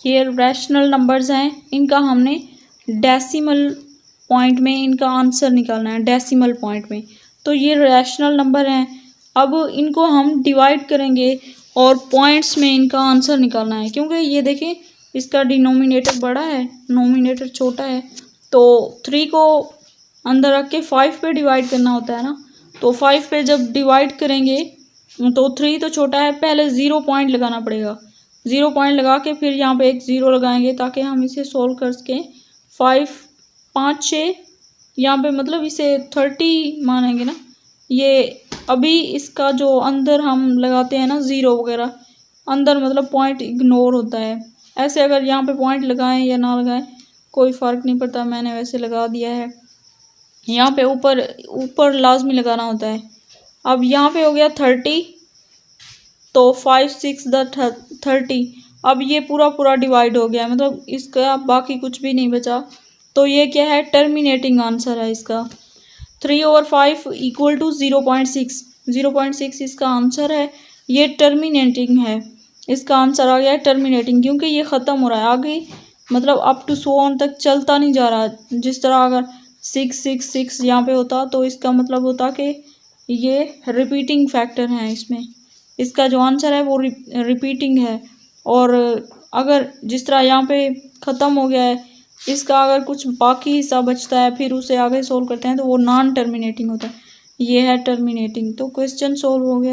ये rational numbers हैं, इनका हमने डेसिमल पॉइंट में इनका आंसर निकालना है, डेसिमल पॉइंट में। तो ये रैशनल नंबर हैं, अब इनको हम डिवाइड करेंगे और पॉइंट्स में इनका आंसर निकालना है, क्योंकि ये देखें इसका डिनोमिनेटर बड़ा है, नोमिनेटर छोटा है। तो 3 को अंदर रख के 5 पे डिवाइड करना होता है ना, तो 5 पे जब डिवाइड करेंगे तो 3 तो छोटा है, पहले 0 पॉइंट लगाना पड़ेगा। 0 पॉइंट लगा के फिर यहाँ पे एक 0 लगाएंगे ताकि हम इसे सोल्व कर सकें। 5 5 6 यहाँ पे मतलब इसे 30 मानेंगे ना। ये अभी इसका जो अंदर हम लगाते हैं ना 0 वगैरह, अंदर मतलब पॉइंट इग्नोर होता है। ऐसे अगर यहाँ पे पॉइंट लगाएं या ना लगाएं कोई फ़र्क नहीं पड़ता, मैंने वैसे लगा दिया है। यहाँ पे ऊपर ऊपर लाजमी लगाना होता है। अब यहाँ पे हो गया 30, तो 5 6 30। अब ये पूरा पूरा डिवाइड हो गया, मतलब इसका बाकी कुछ भी नहीं बचा। तो ये क्या है, टर्मिनेटिंग आंसर है इसका। 3/5 इक्वल टू 0.6, 0.6 इसका आंसर है। ये टर्मिनेटिंग है, इसका आंसर आ गया है टर्मिनेटिंग, क्योंकि ये ख़त्म हो रहा है आगे, मतलब अप टू 100 तक चलता नहीं जा रहा। जिस तरह अगर 6 6 6 यहाँ पे होता तो इसका मतलब होता कि ये रिपीटिंग फैक्टर हैं इसमें, इसका जो आंसर है वो रिपीटिंग है। और अगर जिस तरह यहाँ पे ख़त्म हो गया है, इसका अगर कुछ बाकी हिस्सा बचता है फिर उसे आगे सोल्व करते हैं तो वो नॉन टर्मिनेटिंग होता है, ये है टर्मिनेटिंग। तो क्वेश्चन सोल्व हो गया।